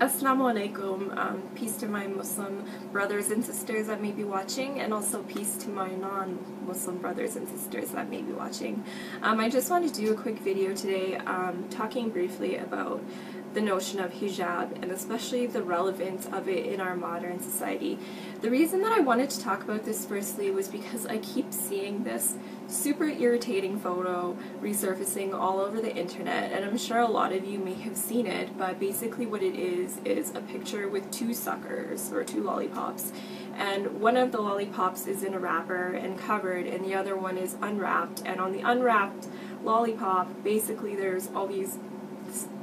Assalamu alaikum, peace to my Muslim brothers and sisters that may be watching, and also peace to my non-Muslim brothers and sisters that may be watching. I just want to do a quick video today talking briefly about the notion of hijab and especially the relevance of it in our modern society. The reason that I wanted to talk about this firstly was because I keep seeing this super irritating photo resurfacing all over the internet, and I'm sure a lot of you may have seen it, but basically what it is a picture with two suckers or two lollipops, and one of the lollipops is in a wrapper and covered and the other one is unwrapped, and on the unwrapped lollipop basically there's all these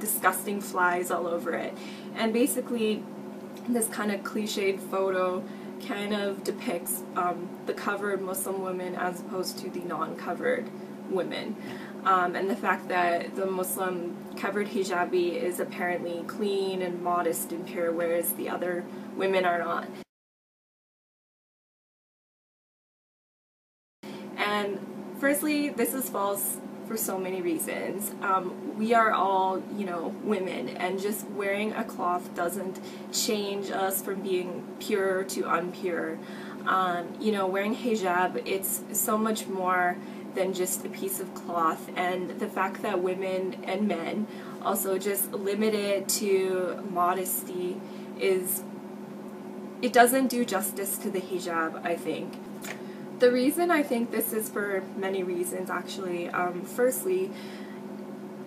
disgusting flies all over it, and basically this kind of cliched photo kind of depicts the covered Muslim women as opposed to the non-covered women, and the fact that the Muslim covered hijabi is apparently clean and modest and pure, whereas the other women are not. And firstly, this is false for so many reasons. We are all, women, and just wearing a cloth doesn't change us from being pure to unpure. Wearing hijab, it's so much more than just a piece of cloth, and the fact that women and men also just limit it to modesty it doesn't do justice to the hijab, I think. The reason I think this is for many reasons, actually. Firstly,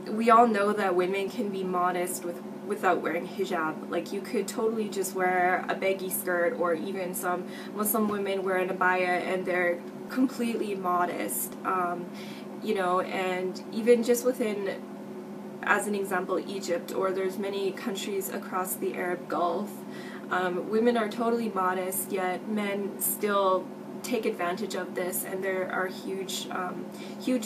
we all know that women can be modest without wearing hijab. Like, you could totally just wear a baggy skirt, or even some Muslim women wear an abaya and they're completely modest. And even just within, as an example, Egypt, or there's many countries across the Arab Gulf, women are totally modest, yet men still take advantage of this, and there are huge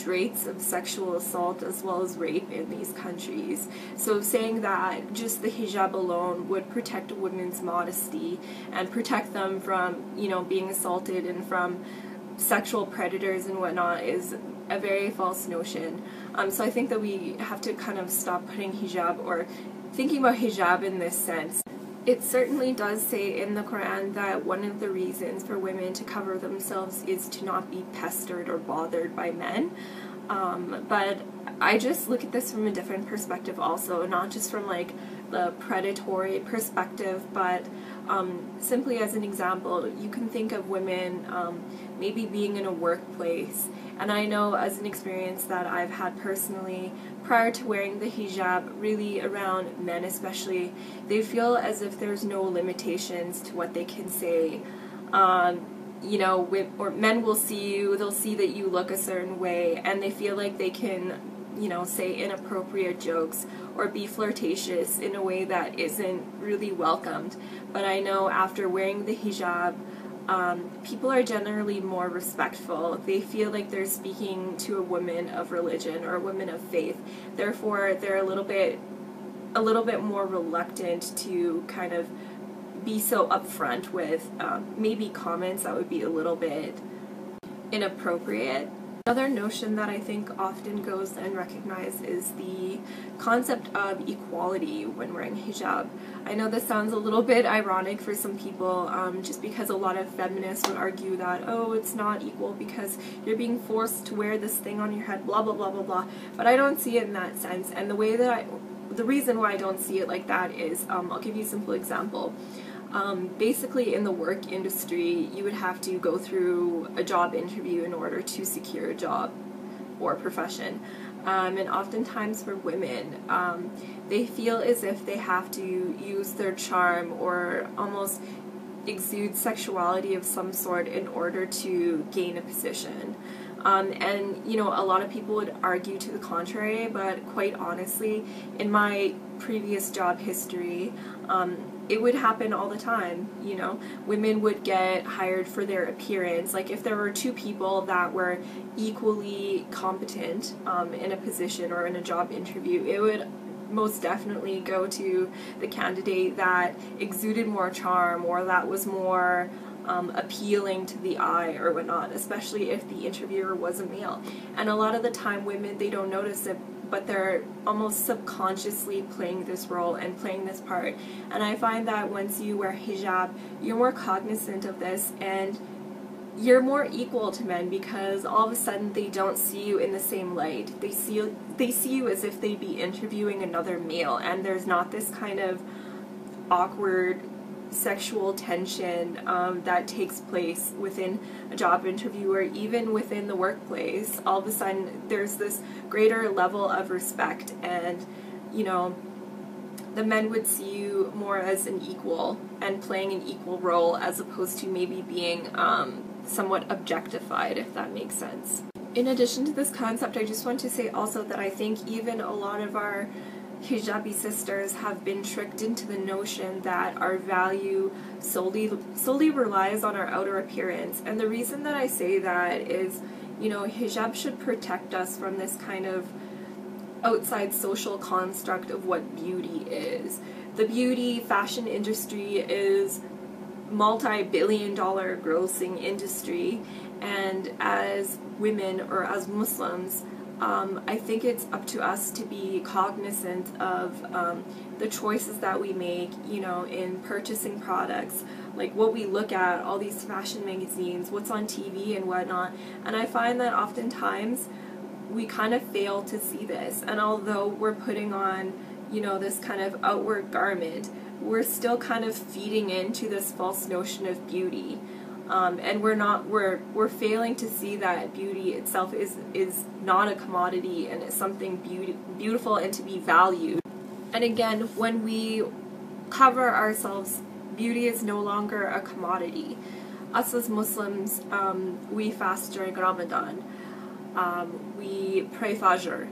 rates of sexual assault as well as rape in these countries. So saying that just the hijab alone would protect a woman's modesty and protect them from, being assaulted and from sexual predators and whatnot is a very false notion. So I think that we have to kind of stop putting hijab, or thinking about hijab in this sense. It certainly does say in the Quran that one of the reasons for women to cover themselves is to not be pestered or bothered by men. But I just look at this from a different perspective also, not just from like the predatory perspective, but simply as an example, you can think of women maybe being in a workplace, and I know as an experience that I've had personally prior to wearing the hijab, really around men especially, they feel as if there's no limitations to what they can say. Or men will see you, they'll see that you look a certain way, and they feel like they can, say inappropriate jokes or be flirtatious in a way that isn't really welcomed. But I know after wearing the hijab, people are generally more respectful. They feel like they're speaking to a woman of religion or a woman of faith. Therefore, they're a little bit more reluctant to kind of be so upfront with maybe comments that would be a little bit inappropriate. Another notion that I think often goes unrecognized is the concept of equality when wearing hijab. I know this sounds a little bit ironic for some people, just because a lot of feminists would argue that, oh, it's not equal because you're being forced to wear this thing on your head, blah, blah, blah, blah, blah. But I don't see it in that sense, and the reason why I don't see it like that is, I'll give you a simple example. Basically, in the work industry, you would have to go through a job interview in order to secure a job or profession. And oftentimes for women, they feel as if they have to use their charm or almost exude sexuality of some sort in order to gain a position. A lot of people would argue to the contrary, but quite honestly, in my previous job history, it would happen all the time. Women would get hired for their appearance. Like, if there were two people that were equally competent in a position or in a job interview, it would most definitely go to the candidate that exuded more charm or that was more appealing to the eye or whatnot, especially if the interviewer was a male. And a lot of the time women, they don't notice it but they're almost subconsciously playing this role and playing this part. And I find that once you wear hijab, you're more cognizant of this, and you're more equal to men, because all of a sudden they don't see you in the same light. They see you as if they'd be interviewing another male, and there's not this kind of awkward sexual tension that takes place within a job interview or even within the workplace. All of a sudden there's this greater level of respect, and the men would see you more as an equal and playing an equal role, as opposed to maybe being somewhat objectified, if that makes sense. In addition to this concept, I just want to say also that I think even a lot of our hijabi sisters have been tricked into the notion that our value solely relies on our outer appearance. And the reason that I say that is, hijab should protect us from this kind of outside social construct of what beauty is. The beauty fashion industry is multi-billion-dollar grossing industry, and as women or as Muslims, I think it's up to us to be cognizant of the choices that we make, in purchasing products, like what we look at, all these fashion magazines, what's on TV and whatnot. And I find that oftentimes we kind of fail to see this, and although we're putting on, this kind of outward garment, we're still kind of feeding into this false notion of beauty. And we're failing to see that beauty itself is not a commodity, and it's something beautiful and to be valued. And again, when we cover ourselves, beauty is no longer a commodity. Us as Muslims, we fast during Ramadan. We pray Fajr.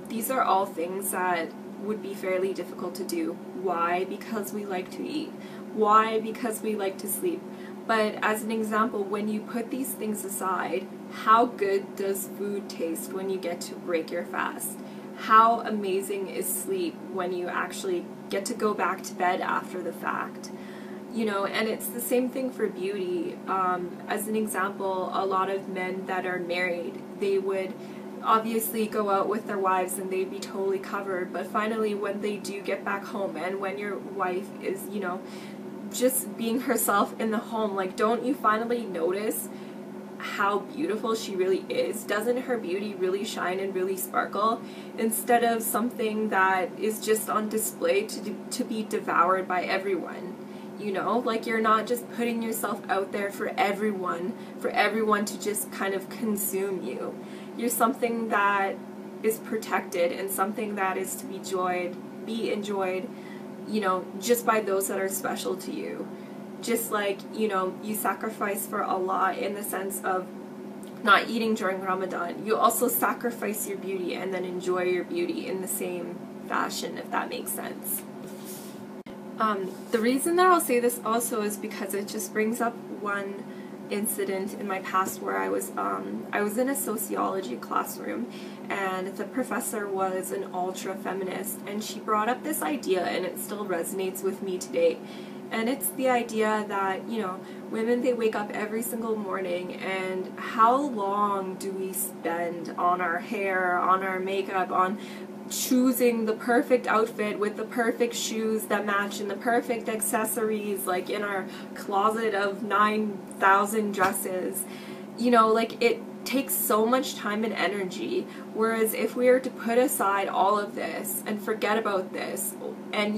These are all things that would be fairly difficult to do. Why? Because we like to eat. Why? Because we like to sleep. But as an example, when you put these things aside, how good does food taste when you get to break your fast? How amazing is sleep when you actually get to go back to bed after the fact? And it's the same thing for beauty. As an example, a lot of men that are married, they would obviously go out with their wives and they'd be totally covered, but finally when they do get back home, and when your wife is, just being herself in the home, like, don't you finally notice how beautiful she really is? Doesn't her beauty really shine and really sparkle, instead of something that is just on display to be devoured by everyone? Like, you're not just putting yourself out there for everyone to just kind of consume you. You're something that is protected, and something that is to be enjoyed, just by those that are special to you. Just like, you sacrifice for Allah in the sense of not eating during Ramadan, you also sacrifice your beauty and then enjoy your beauty in the same fashion, if that makes sense. The reason that I'll say this also is because it just brings up one incident in my past where I was in a sociology classroom, and the professor was an ultra feminist, and she brought up this idea, and it still resonates with me today. And it's the idea that, women, they wake up every single morning, and how long do we spend on our hair, on our makeup, on choosing the perfect outfit with the perfect shoes that match and the perfect accessories, like in our closet of 9,000 dresses. Like, it takes so much time and energy, whereas if we were to put aside all of this and forget about this and,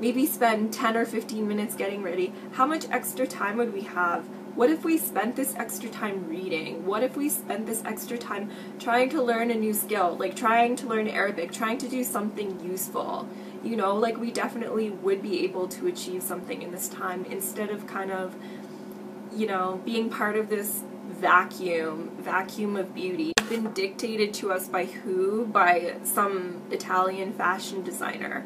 maybe spend 10 or 15 minutes getting ready, how much extra time would we have? What if we spent this extra time reading? What if we spent this extra time trying to learn a new skill, like trying to learn Arabic, trying to do something useful? Like, we definitely would be able to achieve something in this time, instead of kind of, being part of this vacuum of beauty. It's been dictated to us by who? By some Italian fashion designer.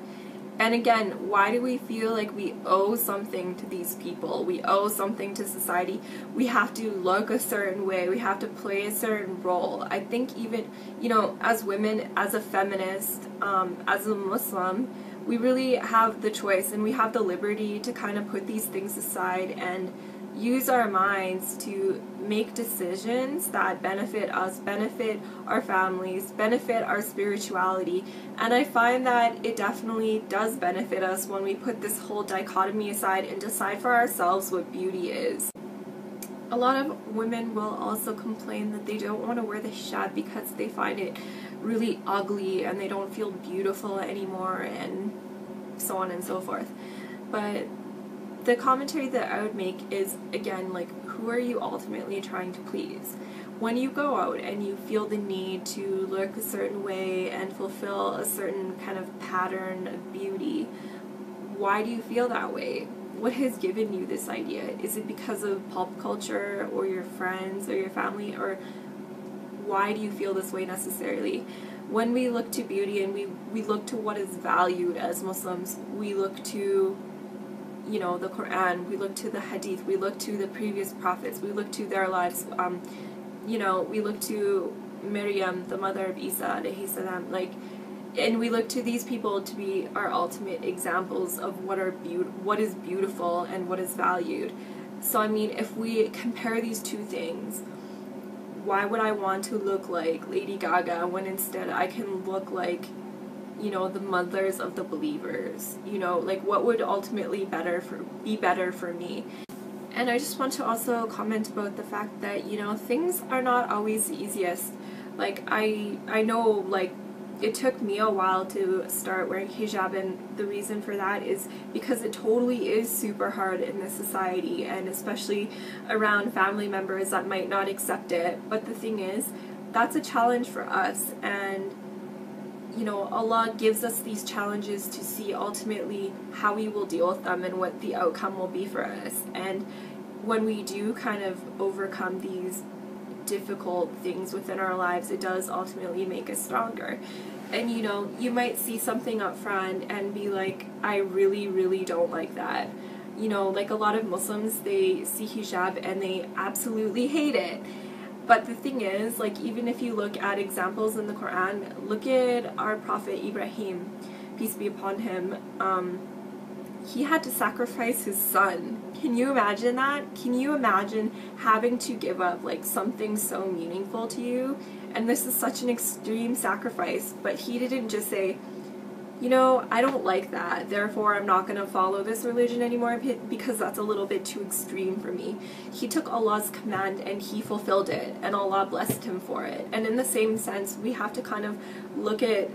And again, why do we feel like we owe something to these people? We owe something to society. We have to look a certain way. We have to play a certain role. I think even, as women, as a feminist, as a Muslim, we really have the choice, and we have the liberty to kind of put these things aside and use our minds to make decisions that benefit us, benefit our families, benefit our spirituality. And I find that it definitely does benefit us when we put this whole dichotomy aside and decide for ourselves what beauty is. A lot of women will also complain that they don't want to wear the hijab because they find it really ugly and they don't feel beautiful anymore, and so on and so forth. But the commentary that I would make is, again, like, who are you ultimately trying to please? When you go out and you feel the need to look a certain way and fulfill a certain kind of pattern of beauty, why do you feel that way? What has given you this idea? Is it because of pop culture or your friends or your family, or why do you feel this way necessarily? When we look to beauty and we look to what is valued as Muslims, we look to, you know, the Quran, we look to the Hadith, we look to the previous prophets, we look to their lives, you know, we look to Maryam, the mother of Isa alayhi salam, like, and we look to these people to be our ultimate examples of what is beautiful and what is valued. So I mean, if we compare these two things, why would I want to look like Lady Gaga when instead I can look like, you know, the mothers of the believers? You know, like, what would ultimately be better for me? And I just want to also comment about the fact that, you know, things are not always the easiest. Like, I know, like, it took me a while to start wearing hijab, and the reason for that is because it totally is super hard in this society, and especially around family members that might not accept it. But the thing is, that's a challenge for us, and you know, Allah gives us these challenges to see ultimately how we will deal with them and what the outcome will be for us. And when we do kind of overcome these difficult things within our lives, it does ultimately make us stronger. And you know, you might see something up front and be like, I really, really don't like that. You know, like a lot of Muslims, they see hijab and they absolutely hate it. But the thing is, like, even if you look at examples in the Quran, look at our Prophet Ibrahim, peace be upon him. He had to sacrifice his son. Can you imagine that? Can you imagine having to give up, like, something so meaningful to you? And this is such an extreme sacrifice, but he didn't just say, you know, I don't like that, therefore I'm not going to follow this religion anymore because that's a little bit too extreme for me. He took Allah's command and he fulfilled it, and Allah blessed him for it. And in the same sense, we have to kind of look at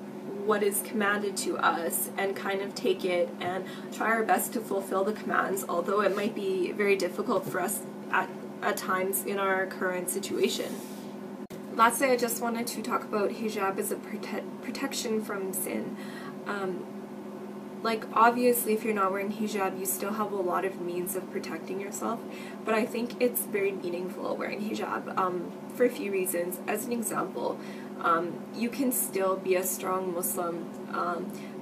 what is commanded to us and kind of take it and try our best to fulfill the commands, although it might be very difficult for us at times in our current situation. Lastly, I just wanted to talk about hijab as a protection from sin. Like, obviously, if you're not wearing hijab, you still have a lot of means of protecting yourself, but I think it's very meaningful wearing hijab for a few reasons. As an example, you can still be a strong Muslim,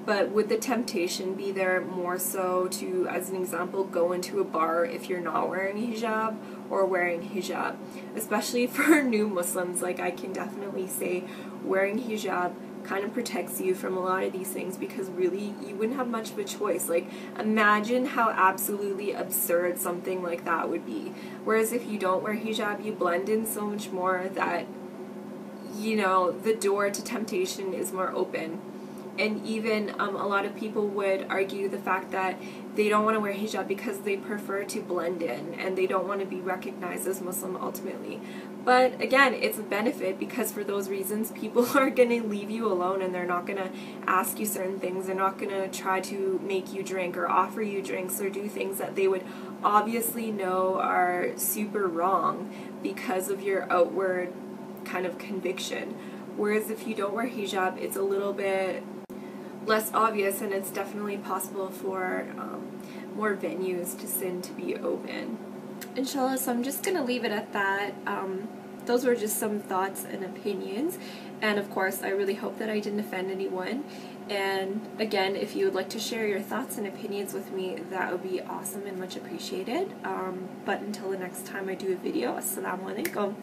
but would the temptation be there more so to, as an example, go into a bar if you're not wearing hijab or wearing hijab? Especially for new Muslims, like, I can definitely say wearing hijab kind of protects you from a lot of these things, because really you wouldn't have much of a choice. Like, imagine how absolutely absurd something like that would be. Whereas if you don't wear hijab, you blend in so much more that, you know, the door to temptation is more open. And even a lot of people would argue the fact that they don't want to wear hijab because they prefer to blend in and they don't want to be recognized as Muslim ultimately. But again, it's a benefit, because for those reasons, people are going to leave you alone and they're not going to ask you certain things. They're not going to try to make you drink or offer you drinks or do things that they would obviously know are super wrong because of your outward kind of conviction. Whereas if you don't wear hijab, it's a little bit less obvious, and it's definitely possible for more venues to sin to be open. Inshallah, so I'm just going to leave it at that. Those were just some thoughts and opinions, and of course I really hope that I didn't offend anyone. And again, if you would like to share your thoughts and opinions with me, that would be awesome and much appreciated. But until the next time I do a video, Assalamu alaikum.